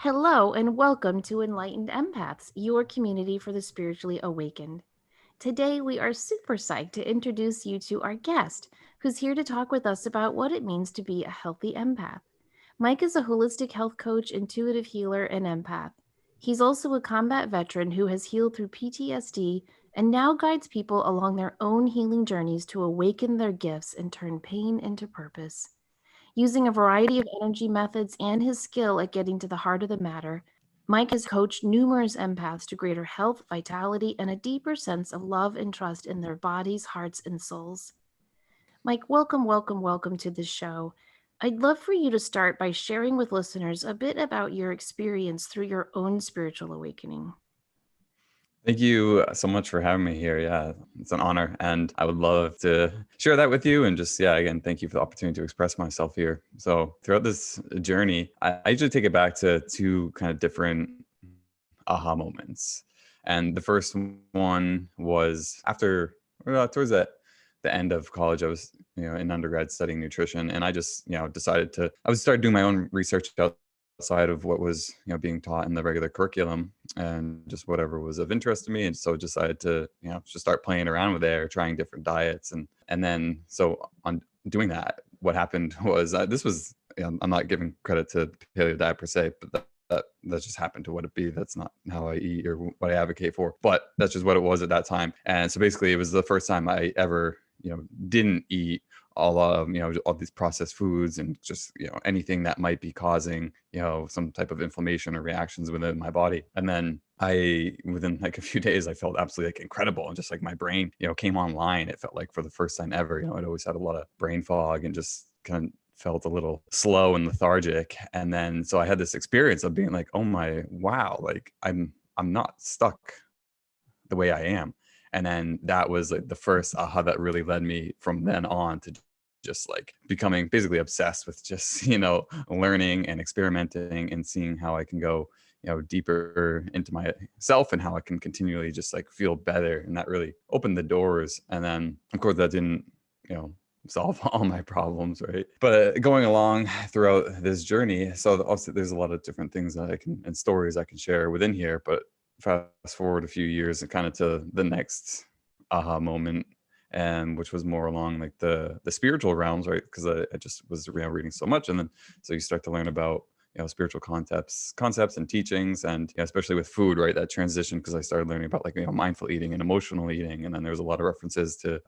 Hello, and welcome to Enlightened Empaths, your community for the spiritually awakened. Today, we are super psyched to introduce you to our guest, who's here to talk with us about what it means to be a healthy empath. Mike is a holistic health coach, intuitive healer, and empath. He's also a combat veteran who has healed through PTSD and now guides people along their own healing journeys to awaken their gifts and turn pain into purpose. Using a variety of energy methods and his skill at getting to the heart of the matter, Mike has coached numerous empaths to greater health, vitality, and a deeper sense of love and trust in their bodies, hearts, and souls. Mike, welcome, welcome, welcome to the show. I'd love for you to start by sharing with listeners a bit about your experience through your own spiritual awakening. Thank you so much for having me here. Yeah, it's an honor. And I would love to share that with you. And just, yeah, again, thank you for the opportunity to express myself here. So, throughout this journey, I usually take it back to two kind of different aha moments. And the first one was after, towards the end of college. I was, in undergrad studying nutrition. And I just, decided I was started doing my own research outside of what was being taught in the regular curriculum and just whatever was of interest to me, and so decided to just start playing around with it or trying different diets. And then so on doing that, what happened was this was, I'm not giving credit to paleo diet per se, but that just happened to what it be. That's not how I eat or what I advocate for, but that's just what it was at that time. And so basically it was the first time I ever didn't eat all of all these processed foods and just anything that might be causing some type of inflammation or reactions within my body. And then within like a few days, I felt absolutely like incredible, and just like my brain came online. It felt like for the first time ever. I'd always had a lot of brain fog and just kind of felt a little slow and lethargic. And then so I had this experience of being like, oh my, wow, like I'm not stuck the way I am. And then that was like the first aha that really led me from then on to just like becoming basically obsessed with just, learning and experimenting and seeing how I can go, deeper into myself and how I can continually just like feel better. And that really opened the doors. And then, of course, that didn't, solve all my problems, right? But going along throughout this journey, so also there's a lot of different things that I can and stories I can share within here. But fast forward a few years and kind of to the next aha moment, and which was more along like the spiritual realms, right? Because I just was reading so much. And then so you start to learn about spiritual concepts and teachings, and especially with food, right? That transition, because I started learning about like mindful eating and emotional eating, and then there was a lot of references to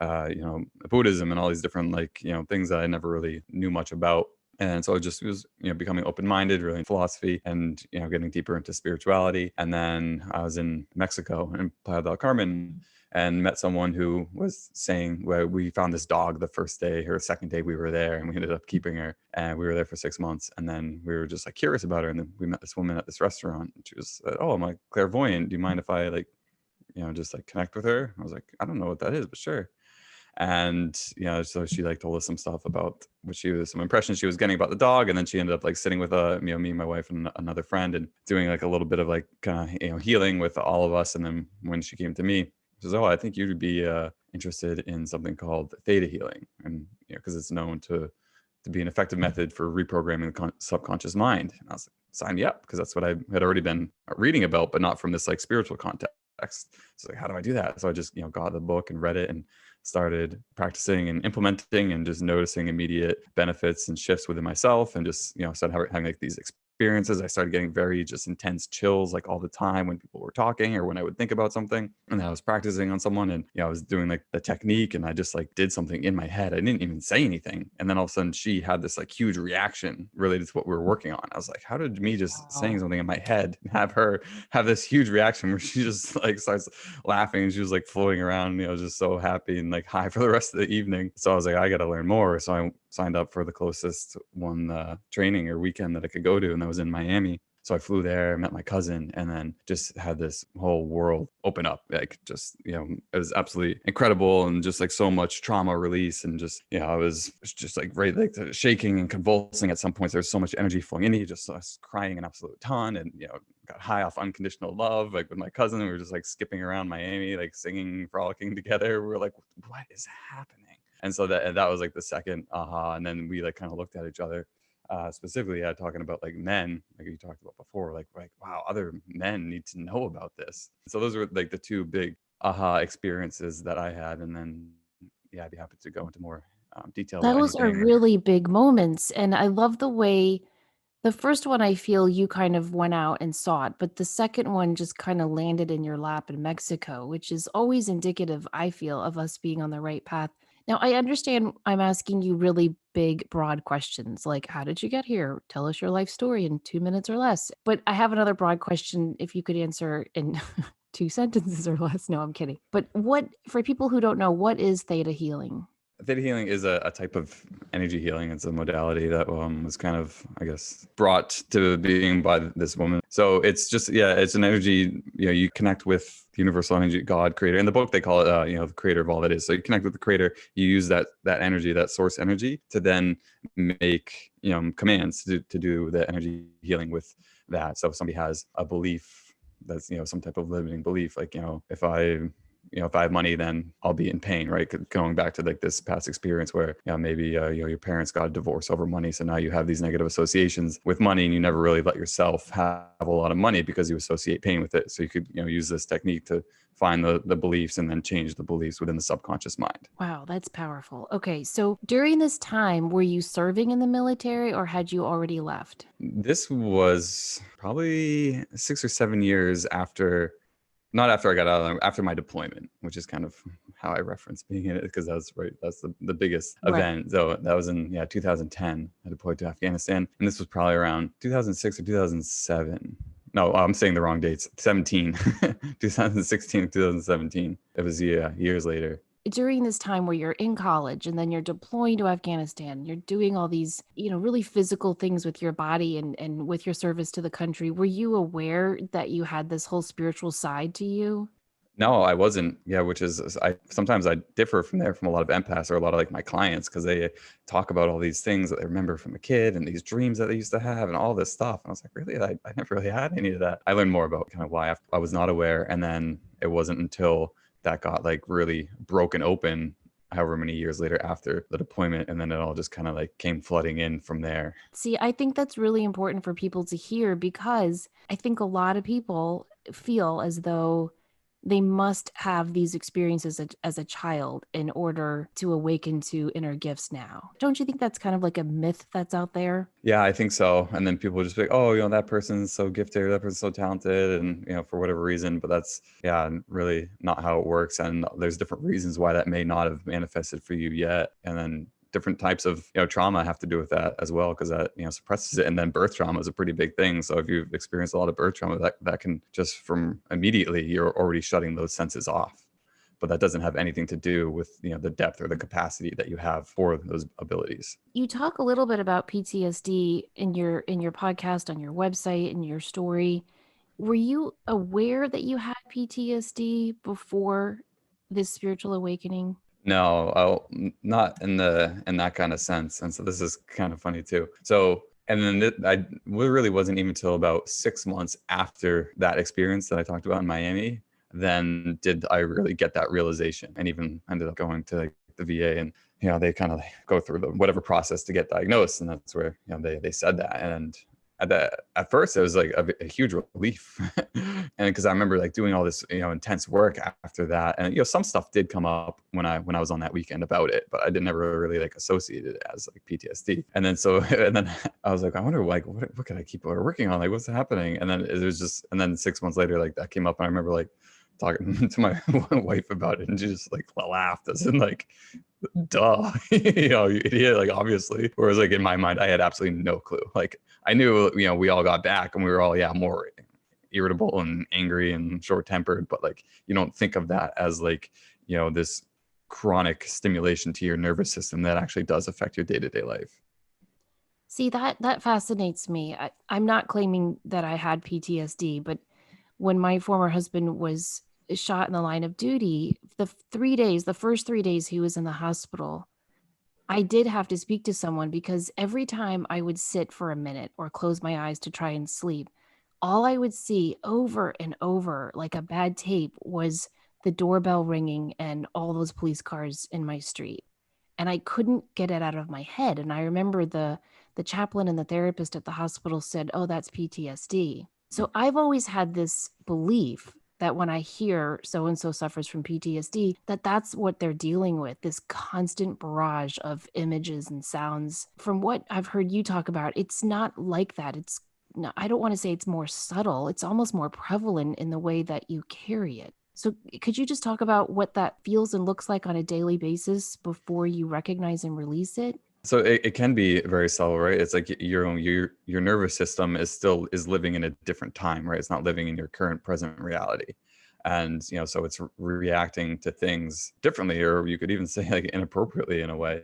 Buddhism and all these different like things that I never really knew much about. And so I just was, becoming open-minded, really in philosophy, and, getting deeper into spirituality. And then I was in Mexico in Playa del Carmen and met someone who was saying, well, we found this dog the first day or second day we were there, and we ended up keeping her, and we were there for 6 months. And then we were just like curious about her. And then we met this woman at this restaurant, and she was, oh, I'm like clairvoyant. Do you mind if I like, just like connect with her? I was like, I don't know what that is, but sure. And so she like told us some stuff about some impressions she was getting about the dog. And then she ended up like sitting with me and my wife and another friend, and doing like a little bit of like kind of healing with all of us. And then when she came to me, she says, oh, I think you'd be interested in something called theta healing, and because it's known to be an effective method for reprogramming the subconscious mind. And I was like, sign me up, because that's what I had already been reading about, but not from this like spiritual context. So like, how do I do that? So I just got the book and read it and started practicing and implementing, and just noticing immediate benefits and shifts within myself, and just started having like these experiences. I started getting very just intense chills like all the time when people were talking or when I would think about something. And I was practicing on someone, and I was doing like the technique, and I just like did something in my head. I didn't even say anything, and then all of a sudden she had this like huge reaction related to what we were working on. I was like, how did me just saying something in my head have her have this huge reaction where she just like starts laughing, and she was like floating around, just so happy and like high for the rest of the evening. So I was like, I got to learn more. So I signed up for the closest one training or weekend that I could go to, and that was in Miami. So I flew there, met my cousin, and then just had this whole world open up. Like just, it was absolutely incredible, and just like so much trauma release, and just, I was just like right, like shaking and convulsing at some points. There's so much energy flowing in me, just crying an absolute ton, and, got high off unconditional love, like with my cousin. We were just like skipping around Miami, like singing, frolicking together. We were like, what is happening? And so that was like the second aha. And then we like kind of looked at each other, specifically, talking about like men, like you talked about before, like wow, other men need to know about this. So those were like the two big aha experiences that I had, and then yeah, I'd be happy to go into more detail about Those are anything. Or really big moments, and I love the way the first one, I feel you kind of went out and saw it, but the second one just kinda landed in your lap in Mexico, which is always indicative, I feel, of us being on the right path. Now, I understand I'm asking you really big, broad questions, like, "How did you get here? Tell us your life story in 2 minutes or less." But I have another broad question if you could answer in 2 sentences or less. No, I'm kidding. But what for people who don't know, what is theta healing? theta healing is a type of energy healing. It's a modality that was kind of, I guess, brought to being by this woman. So it's just, yeah, it's an energy, you connect with the universal energy, God, creator. In the book, they call it, the creator of all that is. So you connect with the creator, you use that energy, that source energy to then make, commands to do the energy healing with that. So if somebody has a belief that's, some type of limiting belief, like, if I have money, then I'll be in pain, right? Going back to like this past experience where, maybe, your parents got a divorce over money. So now you have these negative associations with money and you never really let yourself have a lot of money because you associate pain with it. So you could, use this technique to find the beliefs and then change the beliefs within the subconscious mind. Wow, that's powerful. Okay, so during this time, were you serving in the military or had you already left? This was probably 6 or 7 years after, not after I got out, after my deployment, which is kind of how I reference being in it, because that's the biggest Right. event. So that was in 2010. I deployed to Afghanistan, and this was probably around 2006 or 2007. No, I'm saying the wrong dates. 17, 2016, 2017. It was years later. During this time where you're in college and then you're deploying to Afghanistan, you're doing all these, really physical things with your body and with your service to the country. Were you aware that you had this whole spiritual side to you? No, I wasn't. Yeah, which is I sometimes I differ from there from a lot of empaths or a lot of like my clients because they talk about all these things that they remember from a kid and these dreams that they used to have and all this stuff. And I was like, really? I never really had any of that. I learned more about kind of why I was not aware. And then it wasn't until that got like really broken open, however many years later after the deployment. And then it all just kind of like came flooding in from there. See, I think that's really important for people to hear because I think a lot of people feel as though they must have these experiences as a child in order to awaken to inner gifts now. Don't you think that's kind of like a myth that's out there? Yeah, I think so. And then people just be like, oh, that person's so gifted, or that person's so talented, and for whatever reason. But that's really not how it works. And there's different reasons why that may not have manifested for you yet. And then different types of trauma have to do with that as well, because that suppresses it. And then birth trauma is a pretty big thing. So if you've experienced a lot of birth trauma, that can just from immediately you're already shutting those senses off. But that doesn't have anything to do with the depth or the capacity that you have for those abilities. You talk a little bit about PTSD in your podcast, on your website, in your story. Were you aware that you had PTSD before this spiritual awakening? No, not in that kind of sense. And so this is kind of funny too. So, and then I really wasn't even until about 6 months after that experience that I talked about in Miami, then did I really get that realization, and even ended up going to like the VA, and they kind of go through the whatever process to get diagnosed, and that's where they said that. And at first it was like a huge relief and because I remember like doing all this intense work after that, and some stuff did come up when I was on that weekend about it, but I didn't ever really like associate it as like PTSD. And then so and then I was like, I wonder like what could I keep working on, like what's happening. And then it was just, and then 6 months later like that came up, and I remember like talking to my wife about it, and she just like laughed as in like, duh, you idiot, like obviously. Whereas like in my mind I had absolutely no clue. Like I knew we all got back and we were all more irritable and angry and short tempered, but like you don't think of that as like this chronic stimulation to your nervous system that actually does affect your day-to-day life. See, that fascinates me. I'm not claiming that I had PTSD, but when my former husband was shot in the line of duty, the first 3 days he was in the hospital, I did have to speak to someone because every time I would sit for a minute or close my eyes to try and sleep, all I would see over and over, like a bad tape, was the doorbell ringing and all those police cars in my street. And I couldn't get it out of my head. And I remember the the chaplain and the therapist at the hospital said, "Oh, that's PTSD." So I've always had this belief that when I hear so and so suffers from PTSD, that that's what they're dealing with, this constant barrage of images and sounds. From what I've heard you talk about, it's not like that. It's no, I don't want to say it's more subtle. It's almost more prevalent in the way that you carry it. So could you just talk about what that feels and looks like on a daily basis before you recognize and release it? So it can be very subtle, right? It's like your nervous system is living in a different time, right? It's not living in your current present reality. And so it's reacting to things differently, or you could even say like inappropriately in a way.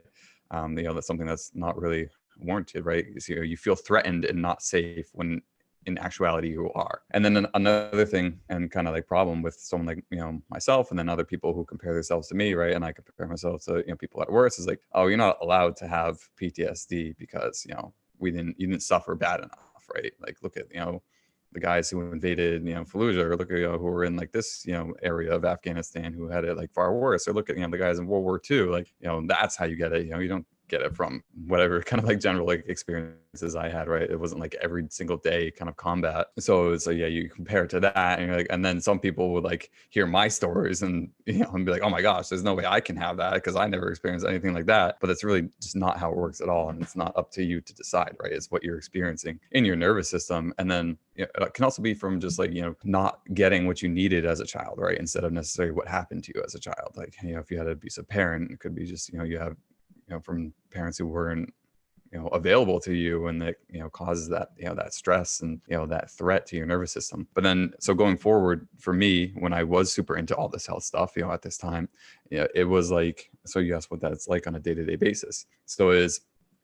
That's something that's not really warranted, right? So, you feel threatened and not safe when in actuality you are. And then another thing and kind of like problem with someone like myself, and then other people who compare themselves to me, right? And I compare myself to people at worse, is like, oh, you're not allowed to have PTSD because you didn't suffer bad enough, right? Like look at the guys who invaded Fallujah, or look at who were in like this area of Afghanistan who had it like far worse, or look at the guys in World War II. Like that's how you get it. You don't get it from whatever kind of like general like experiences I had, right? It wasn't like every single day kind of combat. So it's like, yeah, you compare it to that, and you're like, and then some people would like hear my stories and and be like, oh my gosh, there's no way I can have that because I never experienced anything like that. But it's really just not how it works at all, and it's not up to you to decide, right? It's what you're experiencing in your nervous system. And then it can also be from just like not getting what you needed as a child, right? Instead of necessarily what happened to you as a child. Like if you had an abusive parent, it could be just you have from parents who weren't available to you, and that causes that that stress and that threat to your nervous system. But then so going forward for me, when I was super into all this health stuff at this time, it was like, so you asked what that's like on a day-to-day basis. So is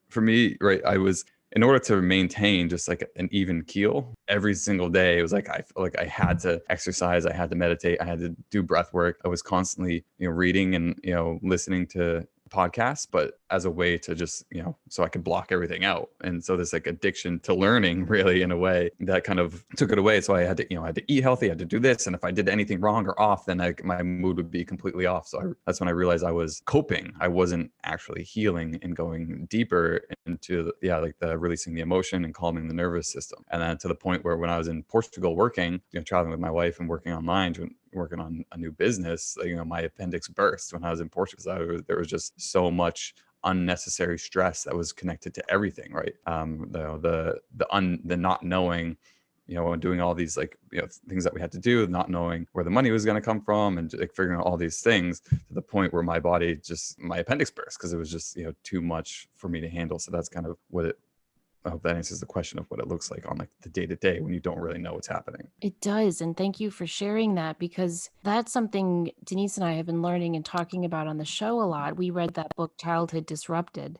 for me, right, I was, in order to maintain just like an even keel every single day, it was like I felt like I had to exercise, I had to meditate, I had to do breath work. I was constantly reading and listening to podcasts, but as a way to just so I could block everything out. And so this like addiction to learning, really, in a way, that kind of took it away. So I had to I had to eat healthy, I had to do this, and if I did anything wrong or off, then my mood would be completely off. So that's when I realized I was coping. I wasn't actually healing and going deeper into like the releasing the emotion and calming the nervous system. And then to the point where when I was in Portugal working, traveling with my wife and working online, working on a new business, my appendix burst when I was in Portugal. There was just so much unnecessary stress that was connected to everything, right? The not knowing, and doing all these like things that we had to do, not knowing where the money was going to come from, and like figuring out all these things, to the point where my body just, my appendix burst because it was just too much for me to handle. So that's kind of I hope that answers the question of what it looks like on like the day to day when you don't really know what's happening. It does. And thank you for sharing that, because that's something Denise and I have been learning and talking about on the show a lot. We read that book, Childhood Disrupted,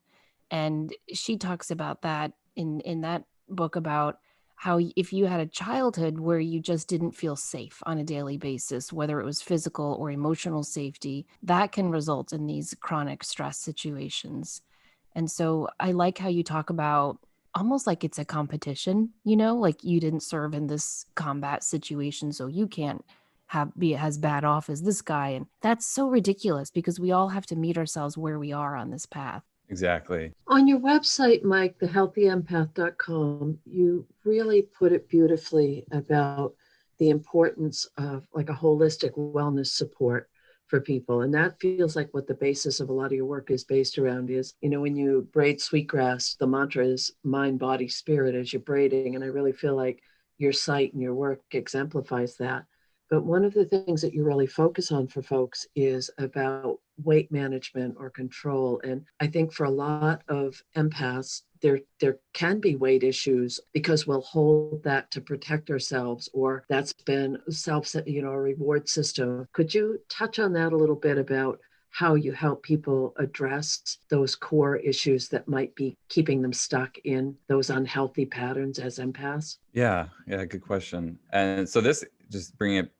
and she talks about that in that book, about how if you had a childhood where you just didn't feel safe on a daily basis, whether it was physical or emotional safety, that can result in these chronic stress situations. And so I like how you talk about almost like it's a competition, like you didn't serve in this combat situation, so you can't be as bad off as this guy. And that's so ridiculous, because we all have to meet ourselves where we are on this path. Exactly. On your website, Mike, thehealthyempath.com, you really put it beautifully about the importance of like a holistic wellness support for people. And that feels like what the basis of a lot of your work is based around is, when you braid sweetgrass, the mantra is mind, body, spirit as you're braiding. And I really feel like your site and your work exemplifies that. But one of the things that you really focus on for folks is about weight management or control. And I think for a lot of empaths, there can be weight issues because we'll hold that to protect ourselves, or that's been a reward system. Could you touch on that a little bit about how you help people address those core issues that might be keeping them stuck in those unhealthy patterns as empaths? Yeah, good question. And so this, just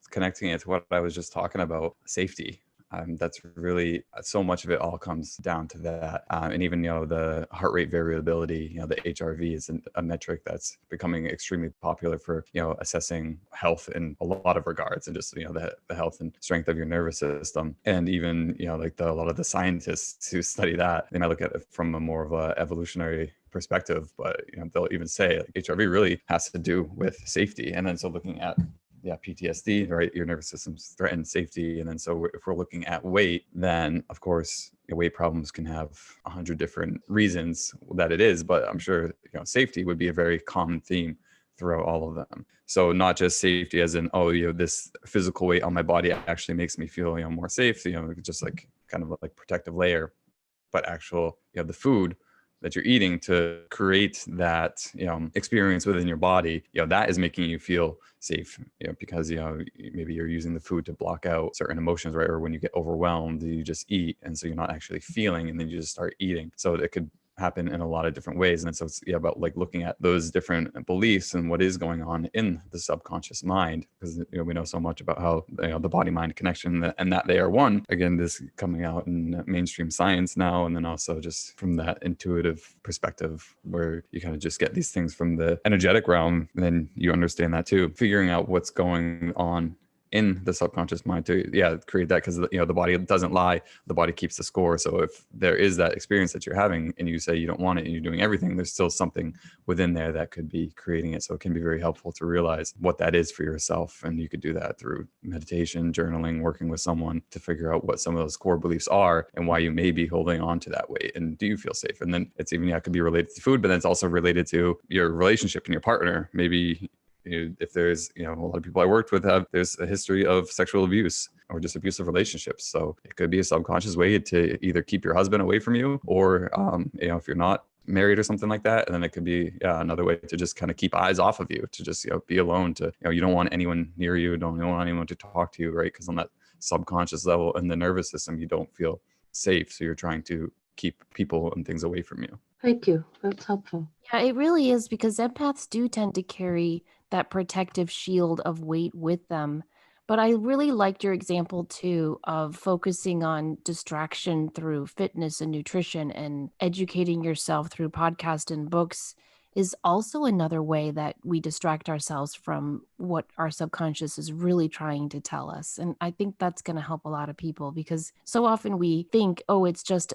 connecting it to what I was just talking about, safety. That's really, so much of it all comes down to that. And even, the heart rate variability, the HRV is a metric that's becoming extremely popular for, assessing health in a lot of regards, and just, the health and strength of your nervous system. And even, like a lot of the scientists who study that, they might look at it from a more of a evolutionary perspective, but they'll even say like HRV really has to do with safety. And then so looking at PTSD, right? Your nervous system's threatened safety. And then so if we're looking at weight, then of course weight problems can have 100 different reasons that it is, but I'm sure safety would be a very common theme throughout all of them. So not just safety as in, this physical weight on my body actually makes me feel more safe, just like kind of like protective layer, but actual the food that you're eating to create that experience within your body, that is making you feel safe, because maybe you're using the food to block out certain emotions, right? Or when you get overwhelmed, you just eat, and so you're not actually feeling, and then you just start eating. So it could happen in a lot of different ways. And so it's about like looking at those different beliefs and what is going on in the subconscious mind, because we know so much about how the body mind connection and that they are one. Again, this coming out in mainstream science now, and then also just from that intuitive perspective where you kind of just get these things from the energetic realm, and then you understand that too, figuring out what's going on in the subconscious mind to create that, because the body doesn't lie, the body keeps the score. So if there is that experience that you're having and you say you don't want it and you're doing everything, there's still something within there that could be creating it. So it can be very helpful to realize what that is for yourself, and you could do that through meditation, journaling, working with someone to figure out what some of those core beliefs are and why you may be holding on to that weight, and do you feel safe. And then it's even could be related to food, but then it's also related to your relationship and your partner. Maybe if there's a lot of people I worked with there's a history of sexual abuse or just abusive relationships, so it could be a subconscious way to either keep your husband away from you, or if you're not married or something like that, and then it could be another way to just kind of keep eyes off of you, to just be alone, to you don't want anyone near you, don't want anyone to talk to you, right? Because on that subconscious level in the nervous system, you don't feel safe, so you're trying to keep people and things away from you. Thank you. That's helpful. Yeah, it really is, because empaths do tend to carry that protective shield of weight with them. But I really liked your example too of focusing on distraction through fitness and nutrition, and educating yourself through podcasts and books is also another way that we distract ourselves from what our subconscious is really trying to tell us. And I think that's going to help a lot of people, because so often we think, oh, it's just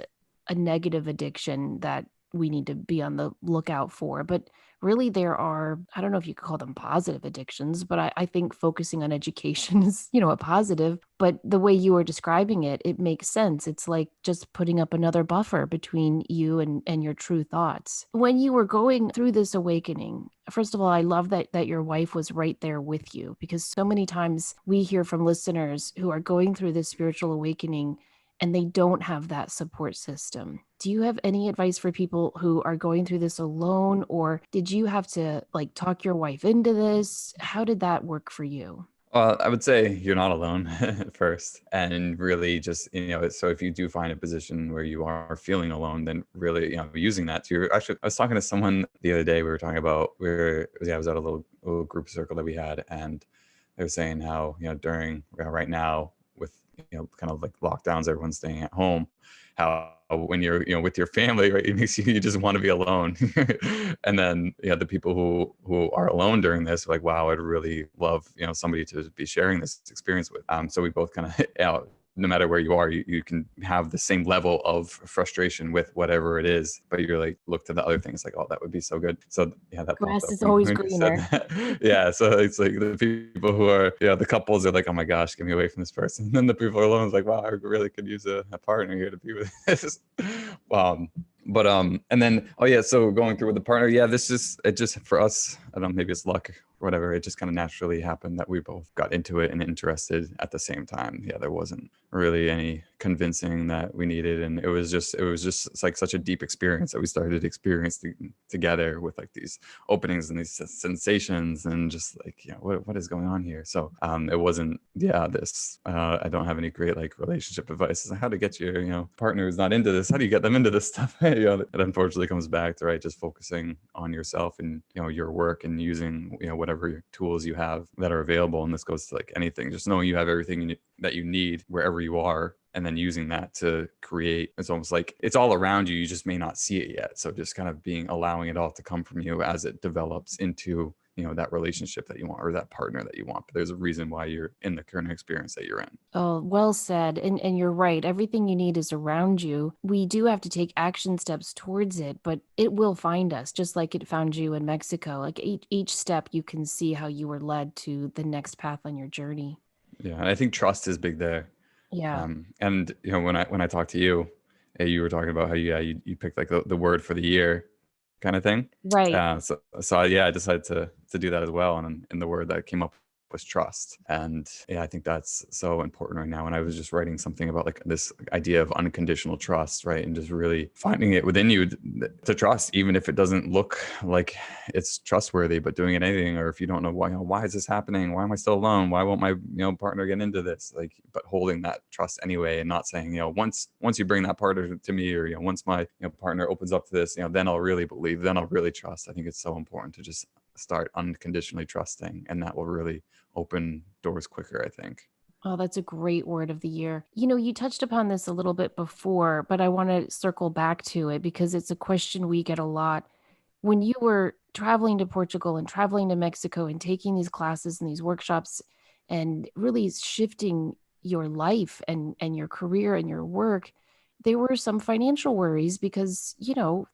a negative addiction that we need to be on the lookout for. But really there are, I don't know if you could call them positive addictions, but I think focusing on education is, a positive. But the way you were describing it, it makes sense. It's like just putting up another buffer between you and your true thoughts. When you were going through this awakening, first of all, I love that your wife was right there with you, because so many times we hear from listeners who are going through this spiritual awakening and they don't have that support system. Do you have any advice for people who are going through this alone, or did you have to talk your wife into this? How did that work for you? Well, I would say you're not alone first, and really just, so if you do find a position where you are feeling alone, then really, using that to your, actually, I was talking to someone the other day, we were talking about, I was at a little group circle that we had, and they were saying how, during right now with, kind of like lockdowns, everyone's staying at home, how when you're with your family, right, it makes you just want to be alone. And then the people who are alone during this, like, wow, I'd really love somebody to be sharing this experience with. So we both kind of no matter where you are, you can have the same level of frustration with whatever it is, but you're like, look to the other things, like, oh, that would be so good. So that popped Grass up is when always you said greener. that. Yeah, so it's like the people who are, the couples are like, oh my gosh, get me away from this person. And then the people alone is like, wow, I really could use a partner here to be with this. But and then so going through with the partner, it just for us, I don't know, maybe it's luck or whatever, it just kind of naturally happened that we both got into it and interested at the same time. There wasn't really any convincing that we needed, and it was just it's like such a deep experience that we started experiencing together, with like these openings and these sensations, and just like what is going on here. So it wasn't this I don't have any great like relationship advice as how to get your partner who's not into this, how do you get them into this stuff. It unfortunately comes back to just focusing on yourself and your work, and using whatever whatever tools you have that are available. And this goes to like anything, just knowing you have everything that you need wherever you are, and then using that to create. It's almost like it's all around you. You just may not see it yet. So just kind of allowing it all to come from you as it develops into, that relationship that you want or that partner that you want. But there's a reason why you're in the current experience that you're in. Oh, well said. And you're right. Everything you need is around you. We do have to take action steps towards it, but it will find us, just like it found you in Mexico. Like each step, you can see how you were led to the next path on your journey. Yeah. And I think trust is big there. Yeah. And when I talked to you, you were talking about how you picked like the word for the year kind of thing. Right. I decided to do that as well. And the word that came up was trust. And I think that's so important right now. And I was just writing something about like this idea of unconditional trust, right? And just really finding it within you to trust, even if it doesn't look like it's trustworthy, but doing it anything. Or if you don't know why is this happening? Why am I still alone? Why won't my partner get into this? Like, but holding that trust anyway, and not saying, once you bring that partner to me, or once my partner opens up to this, then I'll really believe, then I'll really trust. I think it's so important to just start unconditionally trusting, and that will really open doors quicker, I think. Oh, that's a great word of the year. You touched upon this a little bit before, but I want to circle back to it because it's a question we get a lot. When you were traveling to Portugal and traveling to Mexico and taking these classes and these workshops and really shifting your life and your career and your work, there were some financial worries because,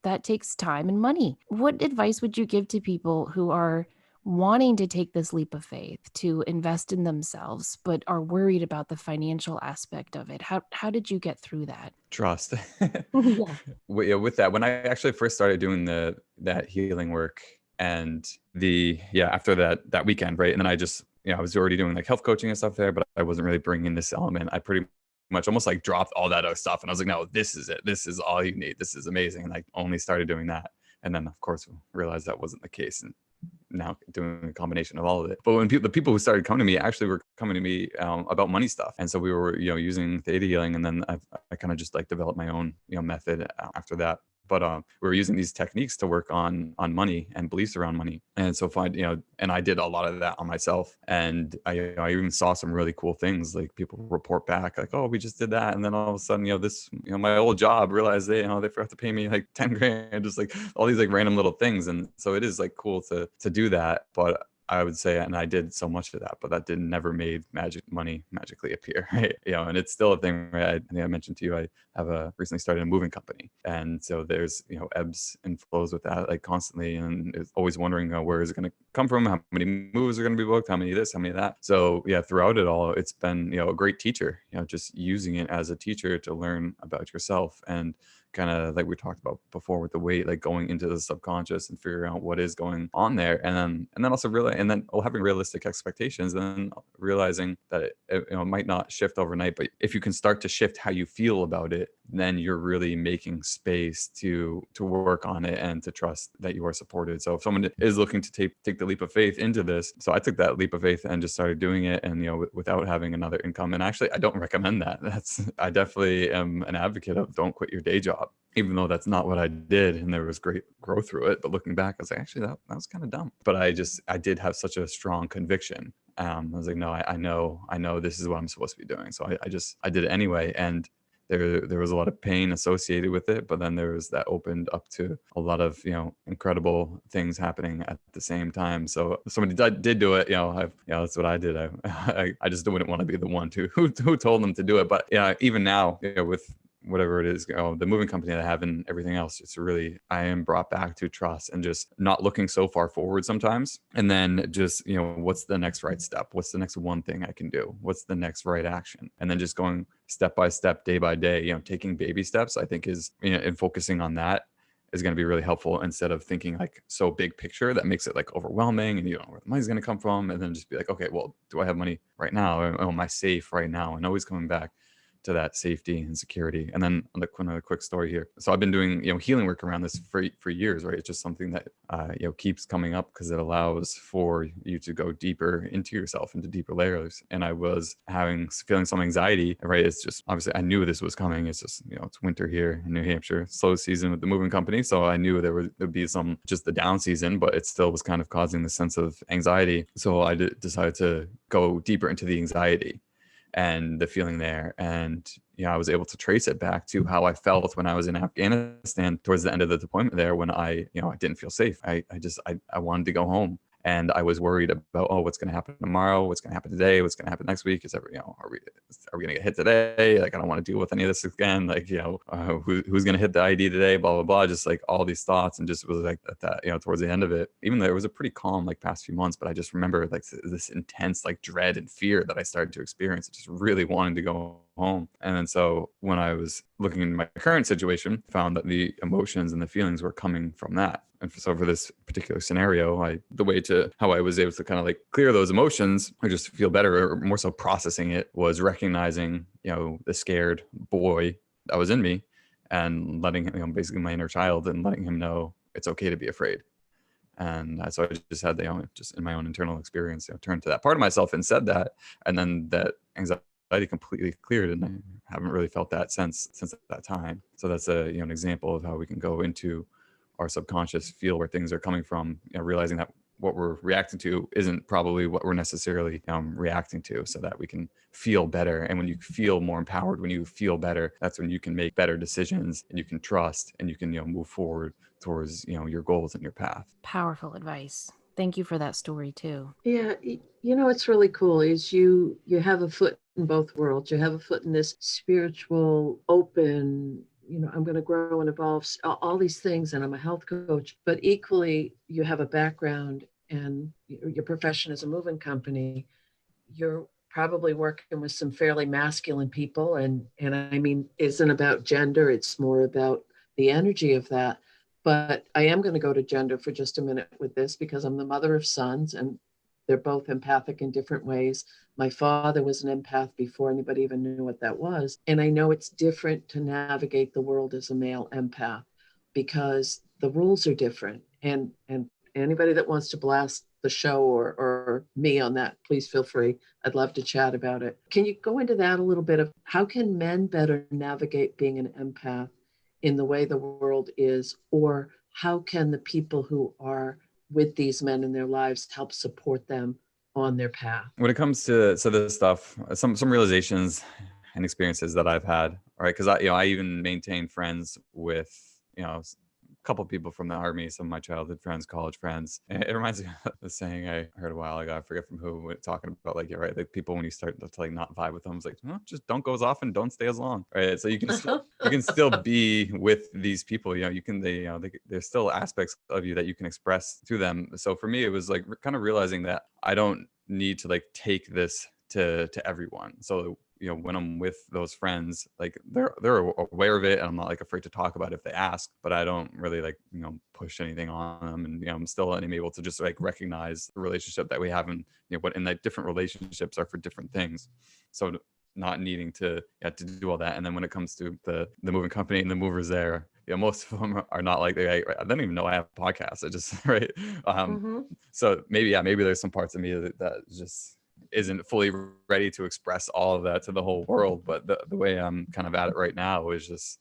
that takes time and money. What advice would you give to people who are wanting to take this leap of faith to invest in themselves, but are worried about the financial aspect of it? How did you get through that? Trust. Yeah. With that, when I actually first started doing that healing work, and after that weekend, right? And then I just, I was already doing like health coaching and stuff there, but I wasn't really bringing this element. I pretty much almost like dropped all that other stuff, and I was like, no, this is it. This is all you need. This is amazing. And I only started doing that. And then of course realized that wasn't the case. And now doing a combination of all of it. But when the people who started coming to me actually were coming to me about money stuff. And so we were, using theta healing. And then I kind of just like developed my own, method after that. But we were using these techniques to work on money and beliefs around money. And so and I did a lot of that on myself. And I even saw some really cool things, like people report back like, oh, we just did that. And then all of a sudden, this, my old job realized they forgot to pay me like 10 grand, just like all these like random little things. And so it is like cool to do that. But I would say, and I did so much of that, but that never made money magically appear, right? And it's still a thing, right? I think I mentioned to you, I have recently started a moving company. And so there's, ebbs and flows with that, like constantly. And it's always wondering, where is it going to come from? How many moves are going to be booked? How many of this, how many of that? So throughout it all, it's been, a great teacher, just using it as a teacher to learn about yourself, and kind of like we talked about before with the weight, like going into the subconscious and figuring out what is going on there. And then also having realistic expectations, and then realizing that it might not shift overnight, but if you can start to shift how you feel about it, then you're really making space to work on it and to trust that you are supported. So if someone is looking to take the leap of faith into this, so I took that leap of faith and just started doing it, and without having another income. And actually, I don't recommend that. I definitely am an advocate of don't quit your day job, even though that's not what I did, and there was great growth through it. But looking back, I was like, actually, that was kind of dumb. But I did have such a strong conviction. I was like, no, I know this is what I'm supposed to be doing. So I did it anyway. And there was a lot of pain associated with it, but then there was that opened up to a lot of incredible things happening at the same time. So if somebody did do it, that's what I did. I just wouldn't want to be the one who told them to do it. But even now, with whatever it is, the moving company that I have and everything else, it's really, I am brought back to trust and just not looking so far forward sometimes. And then just, what's the next right step? What's the next one thing I can do? What's the next right action? And then just going step by step, day by day, taking baby steps, I think is, and focusing on that is going to be really helpful, instead of thinking like so big picture that makes it like overwhelming and you don't know where the money's going to come from. And then just be like, okay, well, do I have money right now? Or am I safe right now? And always coming back to that safety and security. And then another quick story here. So I've been doing, healing work around this for years, right? It's just something that, keeps coming up because it allows for you to go deeper into yourself, into deeper layers. And I was feeling some anxiety, right? It's just, obviously I knew this was coming. It's just, it's winter here in New Hampshire, slow season with the moving company. So I knew there'd be some, just the down season, but it still was kind of causing the sense of anxiety. So I decided to go deeper into the anxiety and the feeling there. And I was able to trace it back to how I felt when I was in Afghanistan towards the end of the deployment there, when I didn't feel safe. I wanted to go home. And I was worried about, what's going to happen tomorrow? What's going to happen today? What's going to happen next week? Are we going to get hit today? Like, I don't want to deal with any of this again. Like, who's going to hit the ID today? Blah, blah, blah. Just like all these thoughts, and just was like that, towards the end of it, even though it was a pretty calm, like past few months, but I just remember like this intense, like dread and fear that I started to experience. I just really wanted to go home. And then so when I was looking in my current situation, found that the emotions and the feelings were coming from that. And so for this particular scenario, the way to how I was able to kind of like clear those emotions or just feel better, or more so processing it, was recognizing, the scared boy that was in me, and letting him, basically my inner child, and letting him know it's okay to be afraid. And so I just had just in my own internal experience, turned to that part of myself and said that, and then that anxiety completely cleared, and I haven't really felt that since that time. So that's an example of how we can go into our subconscious, feel where things are coming from, realizing that what we're reacting to isn't probably what we're necessarily reacting to, so that we can feel better. And when you feel more empowered, when you feel better, that's when you can make better decisions, and you can trust, and you can move forward towards your goals and your path. Powerful advice. Thank you for that story too. Yeah, what's really cool is you have a foot in both worlds. You have a foot in this spiritual, open, I'm going to grow and evolve, all these things, and I'm a health coach. But equally, you have a background, and your profession is a moving company. You're probably working with some fairly masculine people, and I mean, isn't about gender. It's more about the energy of that. But I am going to go to gender for just a minute with this, because I'm the mother of sons, and they're both empathic in different ways. My father was an empath before anybody even knew what that was. And I know it's different to navigate the world as a male empath, because the rules are different. And anybody that wants to blast the show or me on that, please feel free. I'd love to chat about it. Can you go into that a little bit of how can men better navigate being an empath in the way the world is, or how can the people who are with these men in their lives help support them on their path? When it comes to this stuff, some realizations and experiences that I've had, right? Because I even maintain friends with a couple of people from the Army, some of my childhood friends, college friends. And it reminds me of the saying I heard a while ago, I forget from who, talking about like, right, like people, when you start to like not vibe with them, it's like, just don't go as often, don't stay as long, right? So you can still be with these people, there's still aspects of you that you can express to them. So for me, it was like kind of realizing that I don't need to like take this to everyone. So when I'm with those friends, like they're aware of it, and I'm not like afraid to talk about it if they ask, but I don't really like, push anything on them. And, I'm still able to just like recognize the relationship that we have, and, what in like different relationships are for different things. So not needing to do all that. And then when it comes to the moving company and the movers there, most of them are not like, I don't even know I have a podcast. I just, right. So maybe there's some parts of me that just isn't fully ready to express all of that to the whole world. But the way I'm kind of at it right now is just,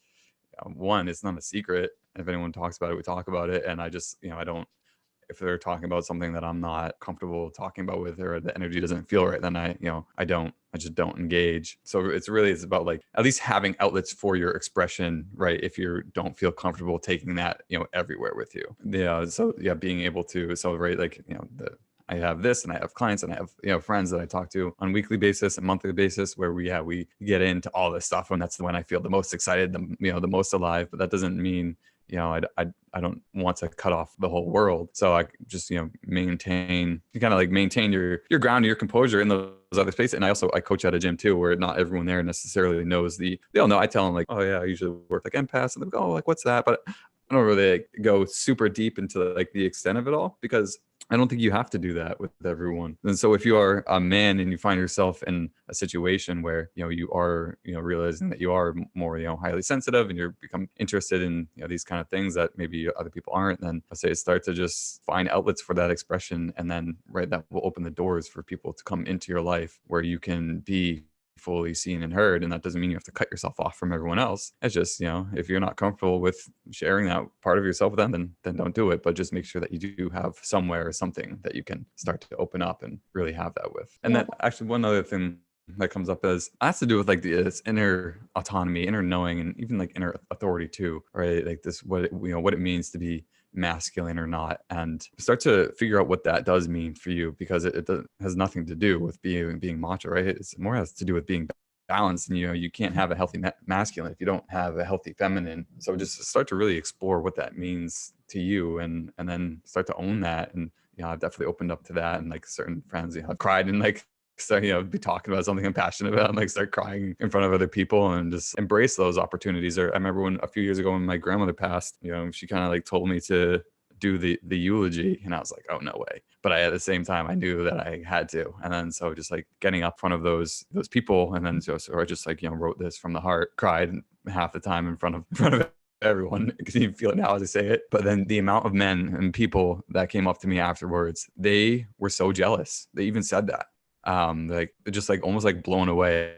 one, it's not a secret. If anyone talks about it, we talk about it. And I just, I don't, if they're talking about something that I'm not comfortable talking about with, or the energy doesn't feel right, then I just don't engage. So it's about like at least having outlets for your expression, right? If you don't feel comfortable taking that, everywhere with you. Yeah. So being able to, right, like, I have this, and I have clients, and I have friends that I talk to on a weekly basis and monthly basis, where we get into all this stuff, and that's when I feel the most excited, the most alive. But that doesn't mean I don't want to cut off the whole world. So I just maintain your ground and your composure in those other spaces. And I coach at a gym too, where not everyone there necessarily knows they don't know. I tell them like, oh yeah, I usually work like empaths, and they go, oh, like what's that? But I don't really go super deep into like the extent of it all, because I don't think you have to do that with everyone. And so if you are a man and you find yourself in a situation where, you are, realizing that you are more, highly sensitive, and you're become interested in, these kind of things that maybe other people aren't, then I say start to just find outlets for that expression. And then, right, that will open the doors for people to come into your life where you can be fully seen and heard. And that doesn't mean you have to cut yourself off from everyone else. It's just, if you're not comfortable with sharing that part of yourself with them, then don't do it. But just make sure that you do have somewhere or something that you can start to open up and really have that with. And Yeah. then actually one other thing that comes up is has to do with like this inner autonomy, inner knowing, and even like inner authority too, right? Like this, what it means to be masculine or not, and start to figure out what that does mean for you, because it has nothing to do with being macho, right? It's more has to do with being balanced. And you can't have a healthy masculine if you don't have a healthy feminine. So just start to really explore what that means to you, and then start to own that. And I've definitely opened up to that, and like certain friends I've cried and like start be talking about something I'm passionate about, and like start crying in front of other people, and just embrace those opportunities. Or I remember when a few years ago when my grandmother passed, she kind of like told me to do the eulogy, and I was like, oh, no way. But at the same time I knew that I had to. And then so just like getting up in front of those people, and then so I just like wrote this from the heart, cried half the time in front of everyone. You can even feel it now as I say it. But then the amount of men and people that came up to me afterwards, they were so jealous. They even said that, like just like almost like blown away,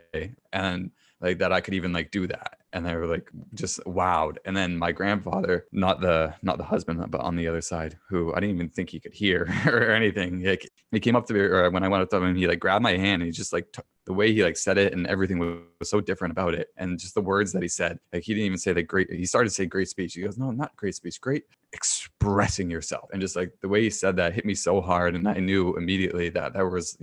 and like that I could even like do that. And they were like just wowed. And then my grandfather, not the husband, but on the other side, who I didn't even think he could hear or anything, like he came up to me, or when I went up to him, he like grabbed my hand, and he just like the way he like said it, and everything was so different about it. And just the words that he said, like he didn't even say like great, he started to say great speech. He goes, no, not great speech, great expressing yourself. And just like the way he said that hit me so hard. And I knew immediately that there was,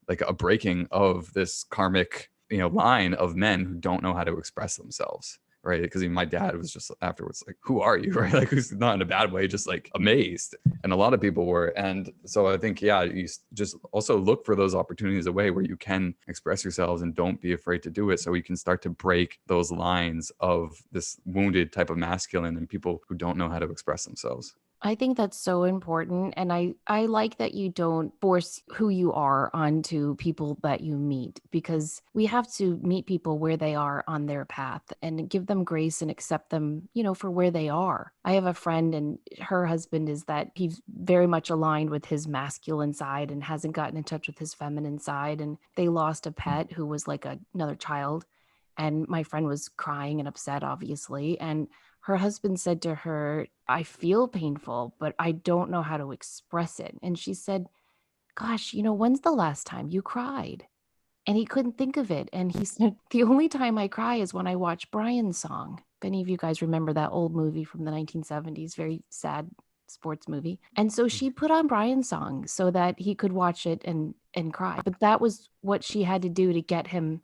like a breaking of this karmic, line of men who don't know how to express themselves, right? Because even my dad was just afterwards like, who are you, right? Like, who's not in a bad way, just like amazed. And a lot of people were. And so I think, you just also look for those opportunities away where you can express yourselves, and don't be afraid to do it, so you can start to break those lines of this wounded type of masculine and people who don't know how to express themselves. I think that's so important. And I like that you don't force who you are onto people that you meet, because we have to meet people where they are on their path and give them grace and accept them, for where they are. I have a friend, and her husband is that he's very much aligned with his masculine side and hasn't gotten in touch with his feminine side. And they lost a pet who was like another child. And my friend was crying and upset, obviously. And her husband said to her, I feel painful, but I don't know how to express it. And she said, gosh, when's the last time you cried? And he couldn't think of it. And he said, the only time I cry is when I watch Brian's Song. If any of you guys remember that old movie from the 1970s, very sad sports movie. And so she put on Brian's Song so that he could watch it and cry. But that was what she had to do to get him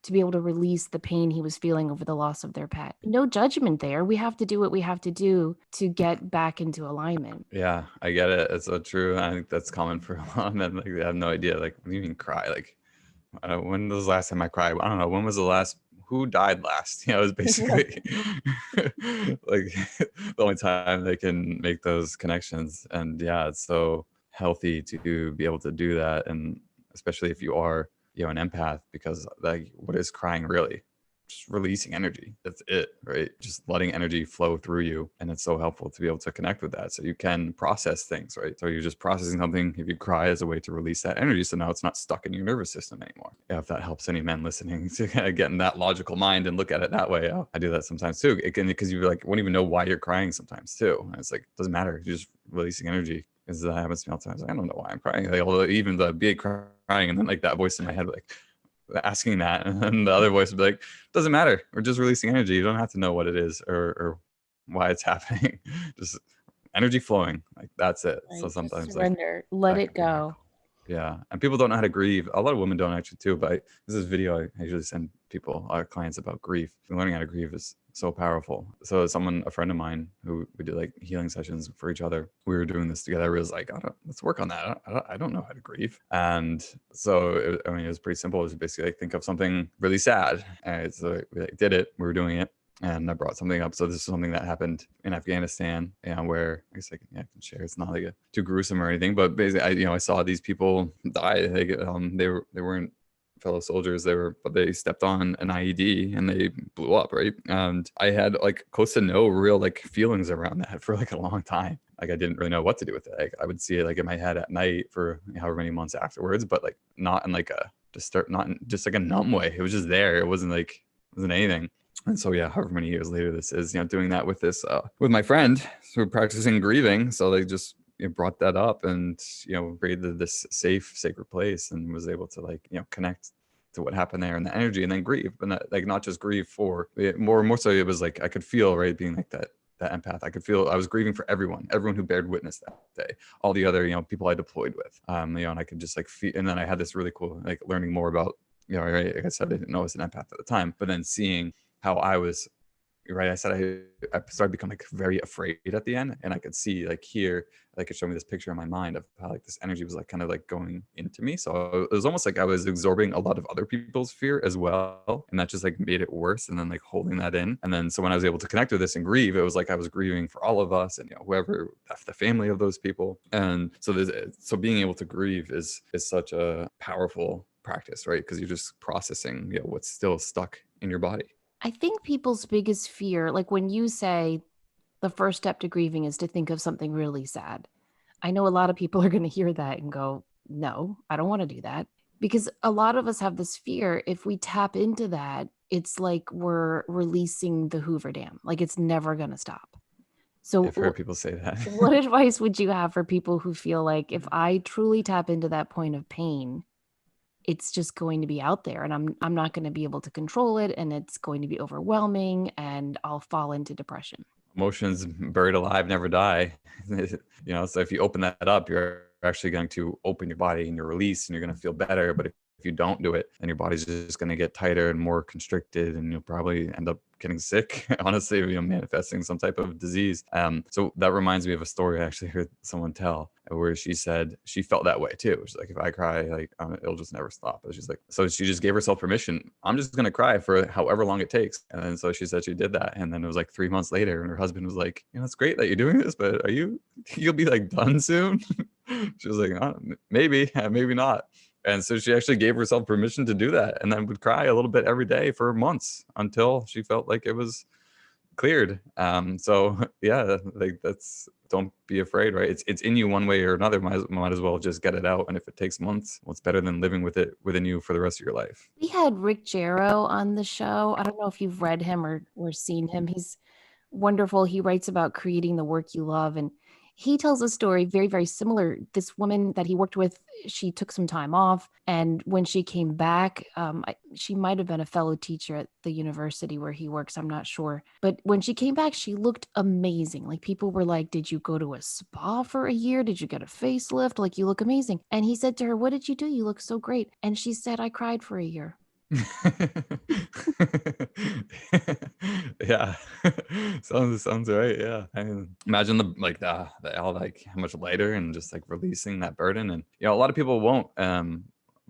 to be able to release the pain he was feeling over the loss of their pet. No judgment there. We have to do what we have to do to get back into alignment. Yeah, I get it. It's so true. I think that's common for a lot of men. Like they have no idea. Like, when you even cry, like, when was the last time I cried? I don't know. When was the last? Who died last? It was basically like the only time they can make those connections. And it's so healthy to be able to do that, and especially if you are, an empath, because like, what is crying really? Just releasing energy. That's it, right? Just letting energy flow through you. And it's so helpful to be able to connect with that, so you can process things, right? So you're just processing something. If you cry, as a way to release that energy, so now it's not stuck in your nervous system anymore. If that helps any men listening to kind of get in that logical mind and look at it that way. I do that sometimes too. It can, because you like won't even know why you're crying sometimes too. And it's like, it doesn't matter. You're just releasing energy. Because that happens to me all the time. I don't know why I'm crying. Like, although even the big crying, and then like that voice in my head, like asking that, and then the other voice would be like, doesn't matter. We're just releasing energy. You don't have to know what it is or why it's happening. Just energy flowing. Like, that's it. Right. So sometimes Just surrender, let that it can be hard. go. Yeah. And people don't know how to grieve. A lot of women don't actually too, but this is video I usually send people, our clients, about grief. Learning how to grieve is so powerful. So a friend of mine, who we did like healing sessions for each other, we were doing this together. We was like, let's work on that. I don't know how to grieve. And so, it was pretty simple. It was basically like, think of something really sad. And so we like, did it. We were doing it. and I brought something up. So this is something that happened in Afghanistan, where I guess I can share. It's not like too gruesome or anything, but basically, I saw these people die. They weren't fellow soldiers. But they stepped on an IED and they blew up, right? And I had like close to no real like feelings around that for like a long time. Like I didn't really know what to do with it. Like I would see it like in my head at night for however many months afterwards, but like not in like not in just like a numb way. It was just there. It wasn't anything. And so, yeah, however many years later this is, doing that with this, with my friend, so we're practicing grieving. So they just brought that up and, created this safe, sacred place and was able to connect to what happened there and the energy and then grieve, but not just grieve for it, more so. It was like, I could feel, right, being like that empath. I could feel I was grieving for everyone who bared witness that day, all the other, people I deployed with, and I could just like feel, and then I had this really cool, like learning more about, right, like I said, I didn't know I was an empath at the time, but then seeing how I was, right, I said I started becoming like very afraid at the end, and I could see like here, like it showed me this picture in my mind of how like this energy was like kind of like going into me. So it was almost like I was absorbing a lot of other people's fear as well, and that just like made it worse, and then like holding that in. And then so when I was able to connect with this and grieve, it was like I was grieving for all of us and whoever left the family of those people. And so being able to grieve is such a powerful practice, right? Because you're just processing what's still stuck in your body. I think people's biggest fear, like when you say the first step to grieving is to think of something really sad, I know a lot of people are going to hear that and go, no, I don't want to do that. Because a lot of us have this fear. If we tap into that, it's like we're releasing the Hoover Dam. Like it's never going to stop. So I've heard people say that. what advice would you have for people who feel like if I truly tap into that point of pain, it's just going to be out there and I'm not going to be able to control it and it's going to be overwhelming and I'll fall into depression? Emotions buried alive never die. So if you open that up, you're actually going to open your body and your release and you're going to feel better. But if you don't do it, then your body's just going to get tighter and more constricted and you'll probably end up getting sick, honestly, manifesting some type of disease. So that reminds me of a story I actually heard someone tell where she said she felt that way too. She's like, if I cry, like it'll just never stop. But she's like, so she just gave herself permission. I'm just going to cry for however long it takes. And then so she said she did that. And then it was like 3 months later and her husband was like, it's great that you're doing this, but you'll be like done soon. She was like, maybe, maybe not. And so she actually gave herself permission to do that and then would cry a little bit every day for months until she felt like it was cleared. So yeah, like don't be afraid, right? It's in you one way or another. Might as well just get it out. And if it takes months, well, it's better than living with it within you for the rest of your life. We had Rick Jarrow on the show. I don't know if you've read him or seen him. He's wonderful. He writes about creating the work you love. And he tells a story very, very similar. This woman that he worked with, she took some time off. And when she came back, she might have been a fellow teacher at the university where he works. I'm not sure. But when she came back, she looked amazing. Like people were like, did you go to a spa for a year? Did you get a facelift? Like you look amazing. And he said to her, what did you do? You look so great. And she said, I cried for a year. Yeah. sounds right. Yeah, I mean, imagine how much lighter and just like releasing that burden. And a lot of people won't,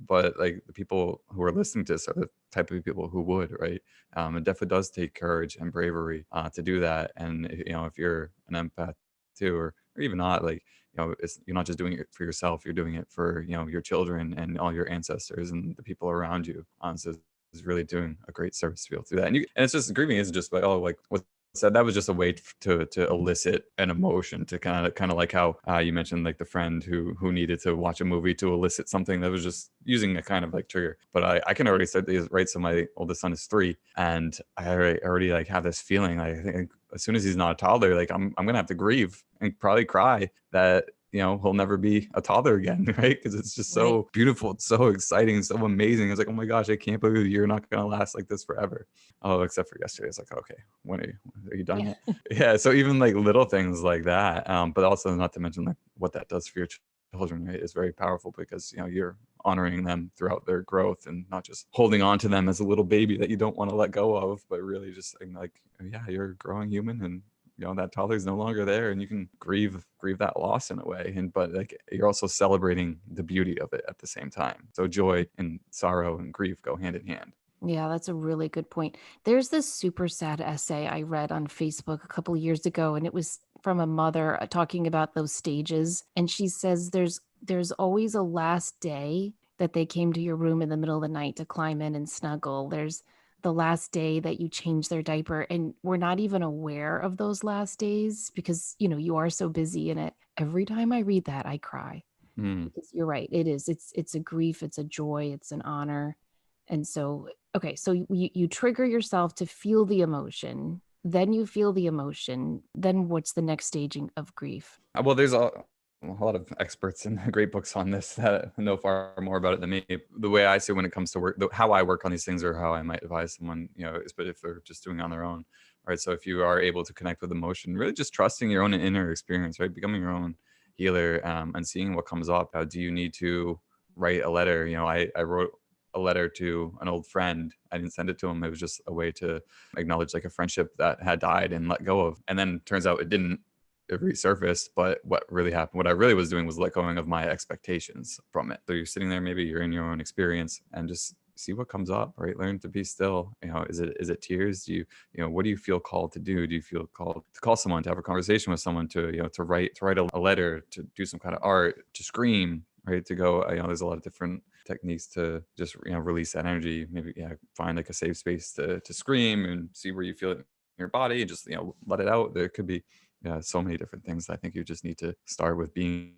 but like the people who are listening to this are the type of people who would, right? It definitely does take courage and bravery to do that. And if you're an empath too, or even not, like you're not just doing it for yourself, you're doing it for your children and all your ancestors and the people around you. So it's really doing a great service to be able to do that. And it's just, grieving isn't just like, oh, like what said, that was just a way to elicit an emotion, to kind of like how you mentioned like the friend who needed to watch a movie to elicit something that was just using a kind of like trigger. But I can already start these, right? So my oldest son is 3 and I already like have this feeling like, I think as soon as he's not a toddler, like I'm gonna have to grieve and probably cry that he'll never be a toddler again, right? Because it's just so beautiful, it's so exciting, so amazing. It's like, oh my gosh, I can't believe you're not gonna last like this forever. Oh, except for yesterday, it's like, okay, when are you done yet? Yeah. So even like little things like that, but also not to mention like what that does for your children, right, is very powerful, because you're honoring them throughout their growth and not just holding on to them as a little baby that you don't want to let go of, but really just saying like, yeah, you're a growing human and that toddler is no longer there, and you can grieve that loss in a way. But like you're also celebrating the beauty of it at the same time. So joy and sorrow and grief go hand in hand. Yeah, that's a really good point. There's this super sad essay I read on Facebook a couple years ago, and it was from a mother talking about those stages. And she says there's always a last day that they came to your room in the middle of the night to climb in and snuggle. There's the last day that you change their diaper, and we're not even aware of those last days because you are so busy in it. Every time I read that, I cry Mm. because you're right. It is. It's a grief, it's a joy, it's an honor. And so, okay, so you trigger yourself to feel the emotion, then you feel the emotion, then what's the next staging of grief? Well, there's a lot of experts and great books on this that know far more about it than me. The way I see it when it comes to work, how I work on these things, or how I might advise someone, but if they're just doing it on their own, right? So if you are able to connect with emotion, really just trusting your own inner experience, right? Becoming your own healer, and seeing what comes up. Do you need to write a letter? I wrote a letter to an old friend. I didn't send it to him. It was just a way to acknowledge like a friendship that had died and let go of. And then turns out it didn't, it resurfaced. But what really happened, what I really was doing was let going of my expectations from it. So you're sitting there, maybe you're in your own experience, and just see what comes up, right? Learn to be still. Is it tears? What do you feel called to do? Do you feel called to call someone, to have a conversation with someone, to write a letter, to do some kind of art, to scream, right? To go, there's a lot of different techniques to just release that energy. Maybe find like a safe space to scream and see where you feel it in your body, and just let it out. There could be so many different things. I think you just need to start with being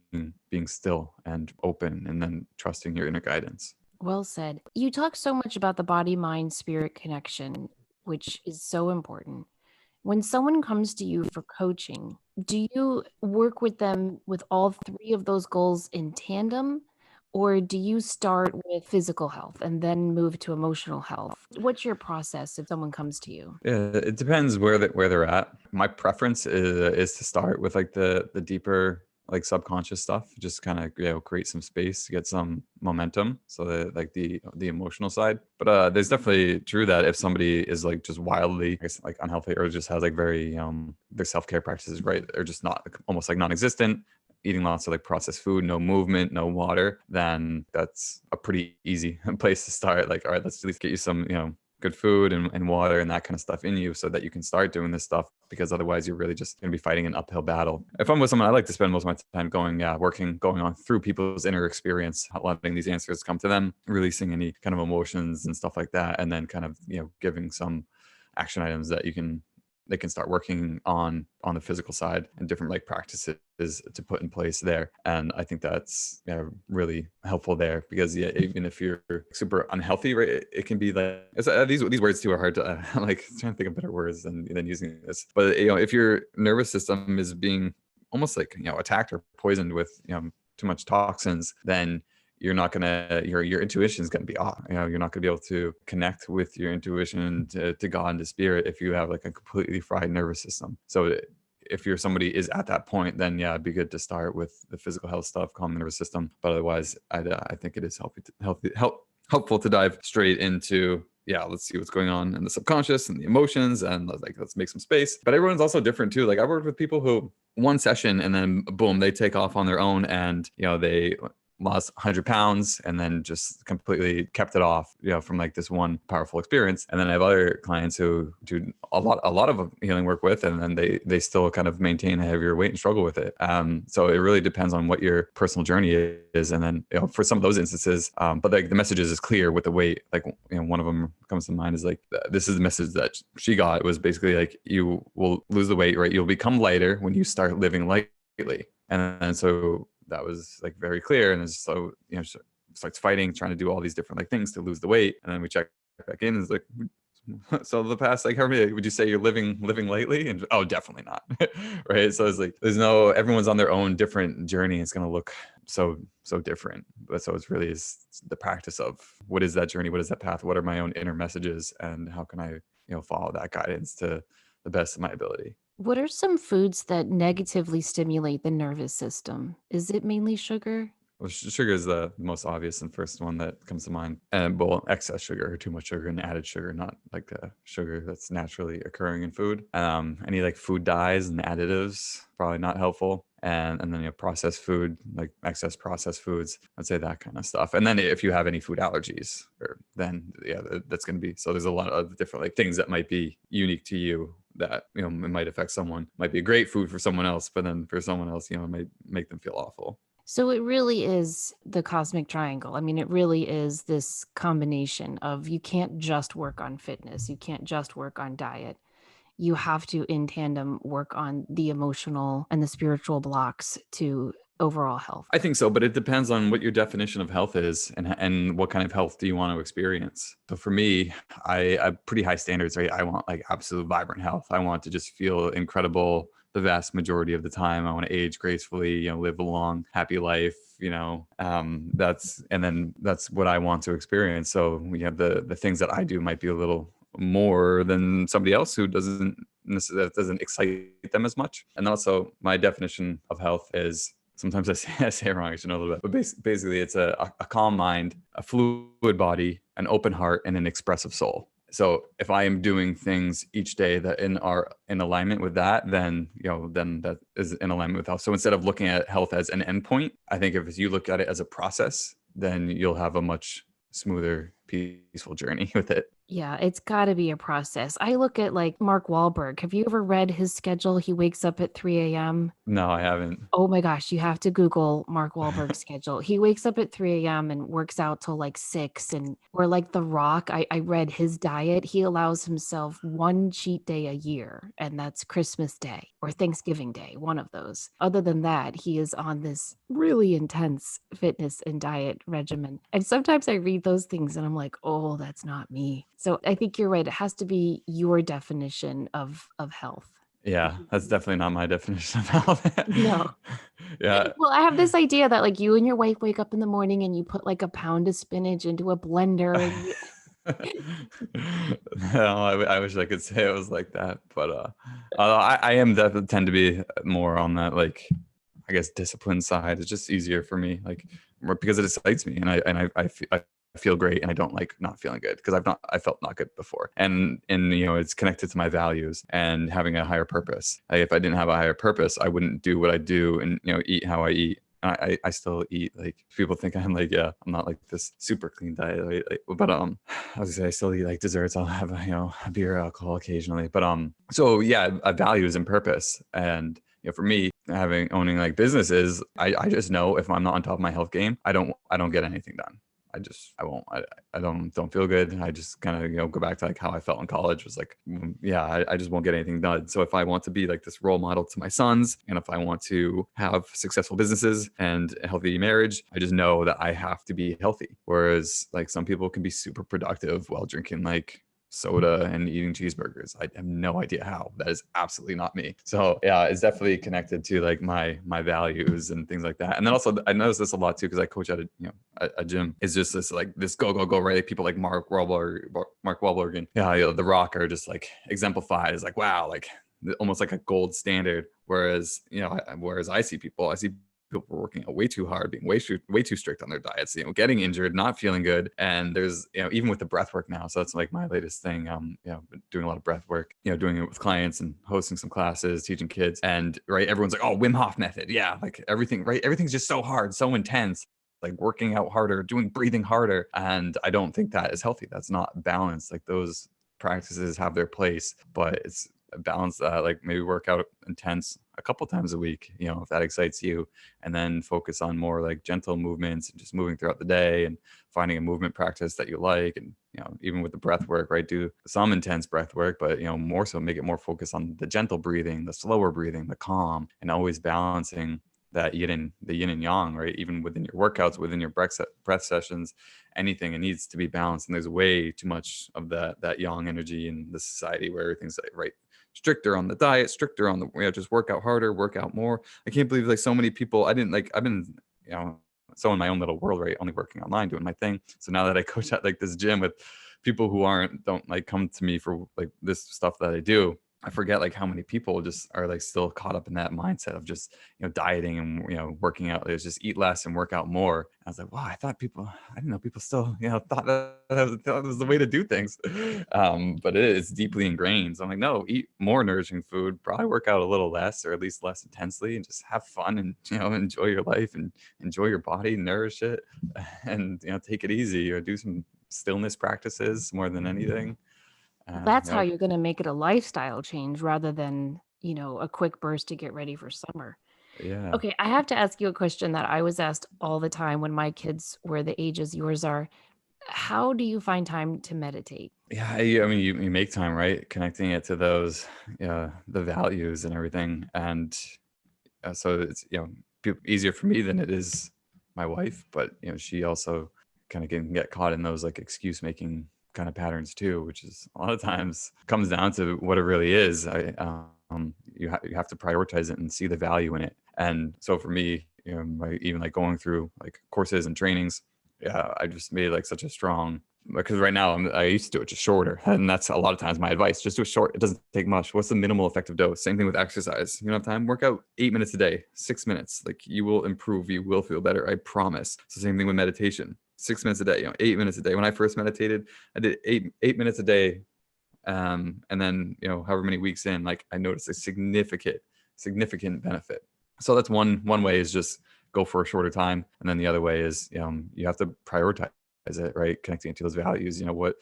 still and open, and then trusting your inner guidance. Well said. You talk so much about the body, mind, spirit connection, which is so important. When someone comes to you for coaching, do you work with them with all three of those goals in tandem? Or do you start with physical health and then move to emotional health? What's your process if someone comes to you? Yeah, it depends where they're at. My preference is to start with like the deeper, like subconscious stuff. Just kind of create some space, get some momentum, so that like the emotional side. But there's definitely true that if somebody is like just wildly, I guess, like unhealthy, or just has like very their self-care practices, right, they're just not, almost like non-existent, eating lots of like processed food, no movement, no water, then that's a pretty easy place to start. Like, all right, let's at least get you some good food and water and that kind of stuff in you, so that you can start doing this stuff, because otherwise you're really just going to be fighting an uphill battle. If I'm with someone, I like to spend most of my time going on through people's inner experience, letting these answers come to them, releasing any kind of emotions and stuff like that, and then kind of giving some action items that they can start working on the physical side, and different like practices to put in place there. And I think that's really helpful there, because even if you're super unhealthy, right, it can be like these words too are hard to like trying to think of better words than using this. But if your nervous system is being almost like attacked or poisoned with too much toxins, then you're not gonna your intuition is gonna be off. You're not gonna be able to connect with your intuition to God and to spirit if you have like a completely fried nervous system. So if you're somebody is at that point, then it'd be good to start with the physical health stuff, calm the nervous system. But otherwise, I think it is helpful to dive straight into let's see what's going on in the subconscious and the emotions, and like let's make some space. But everyone's also different too. Like I worked with people who one session and then boom, they take off on their own, and they lost 100 pounds and then just completely kept it off, from like this one powerful experience. And then I have other clients who do a lot of healing work with, and then they still kind of maintain a heavier weight and struggle with it. So it really depends on what your personal journey is. And then, for some of those instances, but like the messages is clear with the weight. Like, one of them comes to mind is like, this is the message that she got. It was basically like, you will lose the weight, right? You'll become lighter when you start living lightly. And so that was like very clear. And it's so, starts fighting, trying to do all these different like things to lose the weight. And then we check back in, and it's like, so the past, like, how many would you say you're living lightly? And oh, definitely not. Right. So it's like, everyone's on their own different journey. It's going to look so different. But so it's really is the practice of what is that journey? What is that path? What are my own inner messages? And how can I, follow that guidance to the best of my ability? What are some foods that negatively stimulate the nervous system? Is it mainly sugar? Well, sugar is the most obvious and first one that comes to mind. And excess sugar or too much sugar and added sugar, not like the sugar that's naturally occurring in food. Any like food dyes and additives, probably not helpful. and then processed food, like excess processed foods. I'd say that kind of stuff. And then if you have any food allergies, then that's going to be, so there's a lot of different like things that might be unique to you that it might affect someone. Might be a great food for someone else, but then for someone else, it might make them feel awful. So it really is the cosmic triangle. I mean, it really is this combination of, you can't just work on fitness, you can't just work on diet. You have to, in tandem, work on the emotional and the spiritual blocks to overall health. I think so, but it depends on what your definition of health is and what kind of health do you want to experience. So for me, I have pretty high standards, right? I want like absolute vibrant health. I want to just feel incredible the vast majority of the time. I want to age gracefully, live a long, happy life. That's what I want to experience. So the things that I do might be a little more than somebody else who doesn't excite them as much. And also my definition of health is, sometimes I say it wrong, I should know a little bit, but basically it's a calm mind, a fluid body, an open heart, and an expressive soul. So if I am doing things each day that are in alignment with that, then that is in alignment with health. So instead of looking at health as an endpoint, I think if you look at it as a process, then you'll have a much smoother, peaceful journey with it. Yeah, it's got to be a process. I look at like Mark Wahlberg. Have you ever read his schedule? He wakes up at 3 a.m. No, I haven't. Oh my gosh, you have to Google Mark Wahlberg's schedule. He wakes up at 3 a.m. and works out till like 6. Or like The Rock, I read his diet. He allows himself one cheat day a year, and that's Christmas Day or Thanksgiving Day, one of those. Other than that, he is on this really intense fitness and diet regimen. And sometimes I read those things and I'm like, oh, that's not me. So I think you're right. It has to be your definition of health. Yeah, that's definitely not my definition of health. No. Yeah. Well, I have this idea that like you and your wife wake up in the morning and you put like a pound of spinach into a blender. No, I wish I could say it was like that, but I am definitely tend to be more on that, like, I guess, discipline side. It's just easier for me, like, because it excites me, and I feel great, and I don't like not feeling good, because I felt not good before, and it's connected to my values and having a higher purpose. Like, if I didn't have a higher purpose, I wouldn't do what I do and eat how I eat. I still eat, like, people think I'm like, I'm not like this super clean diet, but I was gonna say I still eat like desserts. I'll have a beer, alcohol occasionally, but so yeah, values and purpose. And for me, owning like businesses, I just know if I'm not on top of my health game, I don't get anything done. I don't feel good. I just kind of go back to like how I felt in college, was like, I just won't get anything done. So if I want to be like this role model to my sons, and if I want to have successful businesses and a healthy marriage, I just know that I have to be healthy. Whereas like some people can be super productive while drinking like soda and eating cheeseburgers. I have no idea how. That is absolutely not me. So yeah, it's definitely connected to like my values and things like that. And then also I notice this a lot too, because I coach at a gym. It's just this like this go, right? Like, people like Mark Wahlberg and The Rock are just like exemplified as like, wow, like almost like a gold standard. Whereas I see people working out way too hard, being way too strict on their diets, getting injured, not feeling good. And there's, even with the breath work now. So that's like my latest thing. Doing a lot of breath work, doing it with clients and hosting some classes, teaching kids. And right, everyone's like, oh, Wim Hof method. Yeah. Like everything, right? Everything's just so hard, so intense, like working out harder, doing breathing harder. And I don't think that is healthy. That's not balanced. Like those practices have their place, but it's a balance that like maybe work out intense a couple times a week, if that excites you, and then focus on more like gentle movements and just moving throughout the day and finding a movement practice that you like. And even with the breath work, right, do some intense breath work, but more so make it more focused on the gentle breathing, the slower breathing, the calm, and always balancing that the yin and yang, right? Even within your workouts, within your breath sessions, anything, it needs to be balanced. And there's way too much of that yang energy in the society, where everything's like, right, stricter on the diet, stricter on the just work out harder, work out more. I can't believe like so many people. I've been so in my own little world, right, only working online, doing my thing. So now that I coach at like this gym with people who don't like come to me for like this stuff that I do, I forget like how many people just are like still caught up in that mindset of just, dieting and, working out. It's just eat less and work out more. I was like, wow, I didn't know people still, thought that was the way to do things. But it is deeply ingrained. So I'm like, no, eat more nourishing food, probably work out a little less, or at least less intensely, and just have fun and, enjoy your life and enjoy your body, nourish it, and, take it easy, or do some stillness practices more than anything. That's how you're going to make it a lifestyle change rather than, a quick burst to get ready for summer. Yeah. Okay, I have to ask you a question that I was asked all the time when my kids were the ages yours are. How do you find time to meditate? Yeah, I mean, you make time, right? Connecting it to those, the values and everything, and so it's easier for me than it is my wife. But she also kind of can get caught in those like excuse making kind of patterns too, which is a lot of times comes down to what it really is. You have to prioritize it and see the value in it. And so for me, even like going through like courses and trainings, yeah, I just made like such a strong, because right now I used to do it just shorter, and that's a lot of times my advice. Just do it short. It doesn't take much. What's the minimal effective dose? Same thing with exercise. You don't have time, work out 8 minutes a day, 6 minutes. Like you will improve. You will feel better. I promise. It's the same thing with meditation. 6 minutes a day. 8 minutes a day. When I first meditated, I did eight minutes a day, and then however many weeks in, like I noticed a significant benefit. So that's one way is just go for a shorter time, and then the other way is you have to prioritize it, right? Connecting it to those values, what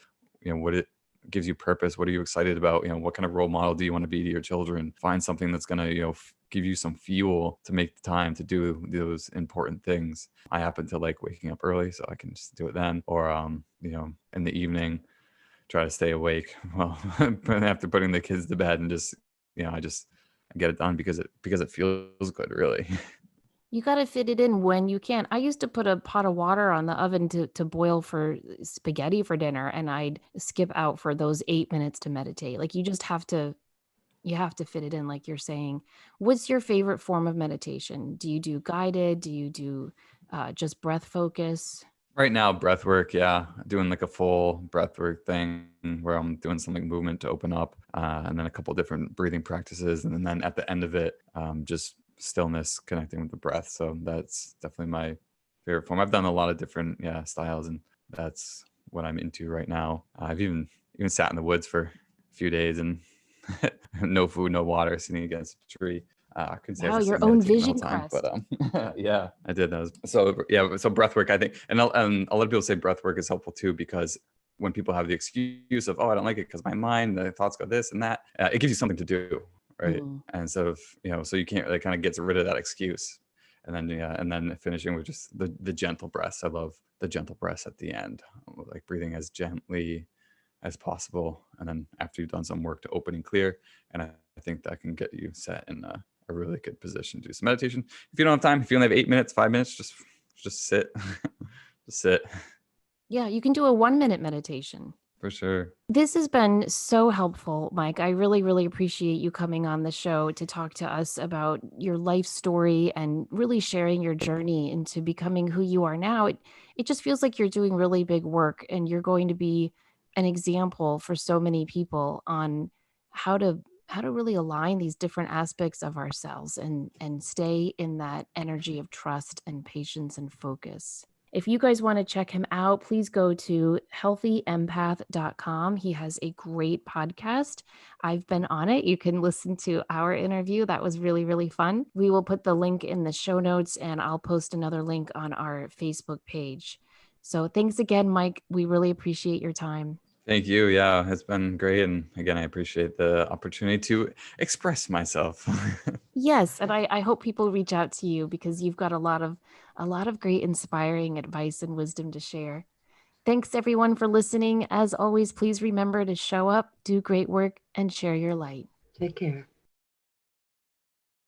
it gives you purpose. What are you excited about? What kind of role model do you want to be to your children? Find something that's going to, give you some fuel to make the time to do those important things. I happen to like waking up early, so I can just do it then, or, in the evening, try to stay awake. Well, after putting the kids to bed, and just, I get it done because it feels good, really. You got to fit it in when you can. I used to put a pot of water on the oven to boil for spaghetti for dinner, and I'd skip out for those 8 minutes to meditate. Like you have to fit it in, like you're saying. What's your favorite form of meditation? Do you do guided? Do you do just breath focus? Right now, breath work, yeah, doing like a full breath work thing where I'm doing some like movement to open up, and then a couple different breathing practices, and then at the end of it, just stillness, connecting with the breath. So that's definitely my favorite form. I've done a lot of different styles, and that's what I'm into right now. I've even sat in the woods for a few days and no food, no water, sitting against a tree. I couldn't say I Wow, was your just own meditating the whole vision time, quest. but yeah, I did those. So breath work, I think, and a lot of people say breath work is helpful too, because when people have the excuse of, oh, I don't like it because my mind, the thoughts go this and that, it gives you something to do, right? Mm. And so so you can't really kind of gets rid of that excuse, and then finishing with just the gentle breaths. I love the gentle breaths at the end, like breathing as gently as possible, and then after you've done some work to open and clear. And I think that can get you set in a really good position to do some meditation. If you don't have time, if you only have 8 minutes, 5 minutes, just sit. Just sit. Yeah, you can do a 1-minute meditation. For sure. This has been so helpful, Mike. I really, really appreciate you coming on the show to talk to us about your life story and really sharing your journey into becoming who you are now. It just feels like you're doing really big work, and you're going to be an example for so many people on how to really align these different aspects of ourselves and stay in that energy of trust and patience and focus. If you guys want to check him out, please go to healthyempath.com. He has a great podcast. I've been on it. You can listen to our interview. That was really, really fun. We will put the link in the show notes, and I'll post another link on our Facebook page. So thanks again, Mike. We really appreciate your time. Thank you. Yeah, it's been great. And again, I appreciate the opportunity to express myself. Yes, and I hope people reach out to you because you've got a lot of great inspiring advice and wisdom to share. Thanks everyone for listening. As always, please remember to show up, do great work, and share your light. Take care.